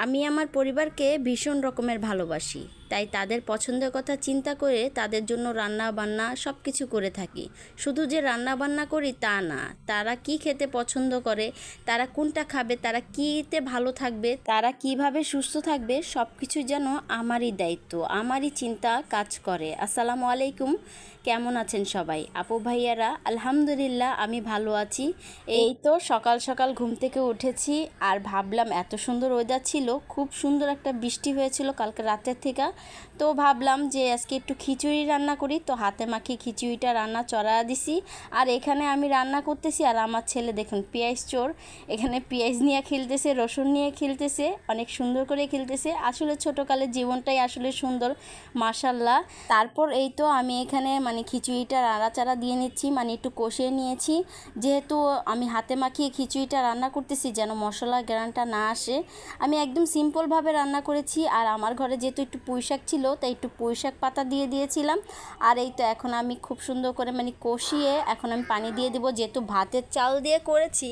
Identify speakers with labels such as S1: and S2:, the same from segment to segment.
S1: আমি আমার পরিবারকে ভীষণ রকমের ভালোবাসি, তাই তাদের পছন্দের কথা চিন্তা করে তাদের জন্য রান্না বান্না সব কিছু করে থাকি। শুধু যে রান্না বান্না করি তা না, তারা কি খেতে পছন্দ করে, তারা কোনটা খাবে, তারা কীতে ভালো থাকবে, তারা কিভাবে সুস্থ থাকবে, সব কিছু যেন আমারই দায়িত্ব, আমারই চিন্তা কাজ করে। আসসালামু আলাইকুম, কেমন আছেন সবাই? আপু ভাইয়ারা, আলহামদুলিল্লাহ আমি ভালো আছি। এই তো সকাল সকাল ঘুম থেকে উঠেছি আর ভাবলাম এত সুন্দর ওয়েদার ছিল, খুব সুন্দর একটা বৃষ্টি হয়েছিল কালকে রাতের থেকে। তো ভাবলাম যে আজকে একটু খিচুড়ি রান্না করি, তো হাতে মাখিয়ে খিচুড়িটা রান্না চড়া দিছি। আর এখানে আমি রান্না করতেছি আর আমার ছেলে দেখুন পেঁয়াজ চোর, এখানে পেঁয়াজ নিয়ে খেলতেছে, রসুন নিয়ে খেলতেছে, অনেক সুন্দর করে খেলতেছে। আসলে ছোটোকালের জীবনটাই আসলে সুন্দর, মাশাল্লাহ। তারপর এই তো আমি এখানে খিচুড়িটা নাড়াচাড়া দিয়ে নিচ্ছি, একটু কষিয়ে নিয়েছি। যেহেতু আমি হাতে মাখিয়ে খিচুড়িটা রান্না করতেছি যেন মশলার গ্রানটা না আসে, আমি একদম সিম্পলভাবে রান্না করেছি। আর আমার ঘরে যেহেতু একটু পুঁইশাক ছিল তাই একটু পুঁইশাক পাতা দিয়ে দিয়েছিলাম। আর এই তো এখন আমি খুব সুন্দর করে কষিয়ে এখন আমি পানি দিয়ে দেবো। যেহেতু ভাতের চাল দিয়ে করেছি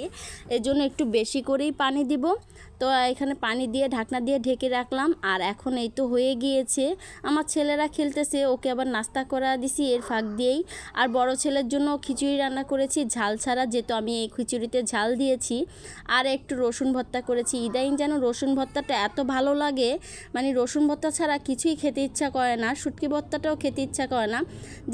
S1: এজন্য একটু বেশি করেই পানি দিব। তো এখানে পানি দিয়ে ঢাকনা দিয়ে ঢেকে রাখলাম। আর এখন এই তো হয়ে গিয়েছে, আমার ছেলেরা খেলতেছে, ওকে আবার নাস্তা করা দিছি এর ফাঁক দিয়েই। আর বড় ছেলের জন্য খিচুড়ি রান্না করেছি ঝাল ছাড়া, যেহেতু আমি এই খিচুড়িতে ঝাল দিয়েছি। আর একটু রসুন ভর্তা করেছি। ইদানিং যেন রসুন ভর্তাটা এত ভালো লাগে, রসুন ভর্তা ছাড়া কিছুই খেতে ইচ্ছা করে না, শুটকি ভর্তাটাও খেতে ইচ্ছা করে না।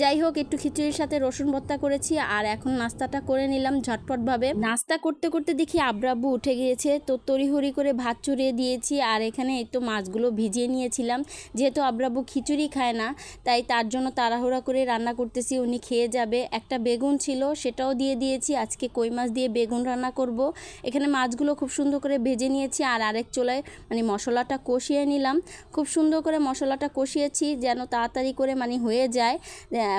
S1: যাই হোক, একটু খিচুড়ির সাথে রসুন ভর্তা করেছি। আর এখন নাস্তাটা করে নিলাম ঝটপটভাবে। নাস্তা করতে করতে দেখি আব্রাব্বু উঠে গিয়েছে, তো তড়িঘড়ি করে ভাত চড়িয়ে দিয়েছি। আর এখানে এই তো মাছগুলো ভিজিয়ে নিয়েছিলাম, যেহেতু আব্রাব্বু খিচুড়ি খায় না তাই তার জন্য তাড়াহুড়া করে রান্না করতেছি, উনি খেয়ে যাবে। একটা বেগুন ছিল সেটাও দিয়ে দিয়েছি, আজকে কই মাছ দিয়ে বেগুন রান্না করব। এখানে মাছগুলো খুব সুন্দর করে ভেজে নিয়েছি আর আরেক চুলায় মশলাটা কষিয়ে নিলাম। খুব সুন্দর করে মশলাটা কষিয়েছি যেন তাড়াতাড়ি করে হয়ে যায়,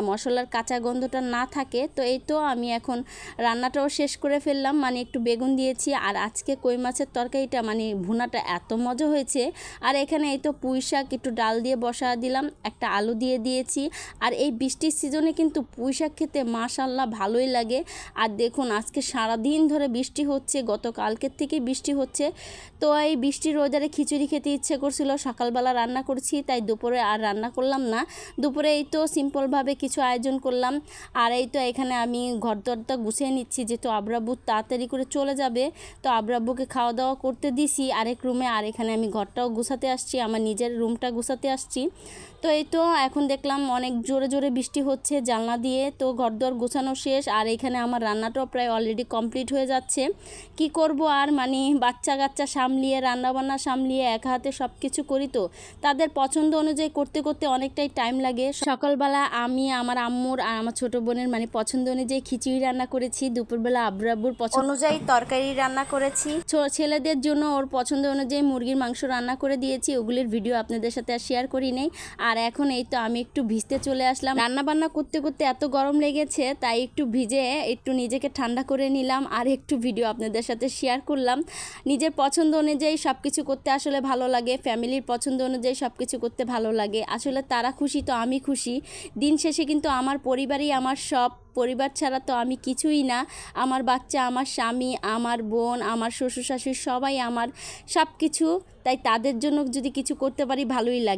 S1: মশলার কাঁচা গন্ধটা না থাকে। তো এই তো আমি এখন রান্নাটাও শেষ করে ফেললাম, একটু বেগুন দিয়েছি। আর আজকে কই মাছের তরকারিটা ভুনাটা এত মজা হয়েছে। আর এখানে এই তো পুঁই শাক একটু ডাল দিয়ে বসা দিলাম, একটা আলু দিয়ে দিয়েছি। আর এই বৃষ্টির সিজনে কিন্তু পুঁই শাক খেতে মাশাল্লাহ ভালোই লাগে। আর দেখুন আজকে সারাদিন ধরে বৃষ্টি হচ্ছে, গতকালকের থেকে বৃষ্টি হচ্ছে। তো এই বৃষ্টির ওয়েদারে খিচুড়ি খেতে ইচ্ছে করছিল, সকালবেলা রান্না করছি তাই দুপুরে আর রান্না করলাম না। দুপুরে এই তো সিম্পলভাবে কিছু আয়োজন করলাম। আর এই তো এখানে আমি ঘরদরটা গুছিয়ে নিচ্ছি, যেহেতু আব্রাব্বু তাড়াতাড়ি করে চলে যাবে। তো আব্রাব্বুকে খাওয়া দাওয়া করতে দিছি আরেক রুমে। আর এখানে আমি ঘরটাও গুছাতে আসছি, আমার নিজের রুমটা গুছাতে আসছি। তো এই তো এখন দেখলাম অনেক জোরে জোরে বৃষ্টি হচ্ছে জানলা দিয়ে, তো ঘরদর গোছানো শেষ। আর এখানে আমার রান্নাটাও প্রায় অলরেডি কমপ্লিট হয়ে যাচ্ছে। কি করব আর বাচ্চা কাচ্চা সামলিয়ে রান্নাবান্না সামলিয়ে একা হাতে সব কিছু করি, তো তাদের পছন্দ অনুযায়ী করতে করতে অনেকটাই টাইম লাগে। সকালবেলা আমি আমার আম্মুর আর আমার ছোটো বোনের পছন্দ অনুযায়ী খিচুড়ি রান্না করেছি, দুপুরবেলা আব্বুর পছন্দ অনুযায়ী তরকারি রান্না করেছি, ছেলেদের জন্য ওর পছন্দ অনুযায়ী মুরগির মাংস রান্না করে দিয়েছি। ওগুলির ভিডিও আপনাদের সাথে আর শেয়ার করি নেই। আর এখন এই তো আমি একটু ভিজতে চলে আসলাম, রান্না বান্না করতে করতে এত গরম লেগেছে তাই একটু ভিজে একটু নিজেকে ঠান্ডা করে নিলাম আর একটু ভিডিও আপনাদের সাথে শেয়ার করলাম। নিজের পছন্দ অনুযায়ী সব কিছু করতে আসলে ভালো লাগে, ফ্যামিলির পছন্দ অনুযায়ী সব কিছু করতে ভালো লাগে। আসলে তারা খুশি তো আমি খুশি। দিন শেষে কিন্তু আমার পরিবারই আমার সব, পরিবার ছাড়া তো আমি কিছুই না। আমার বাচ্চা, আমার স্বামী, আমার বোন, আমার শ্বশুর শাশুড়ি সবাই আমার সব কিছু, তাই তাদের জন্য যদি কিছু করতে পারি ভালোই লাগে।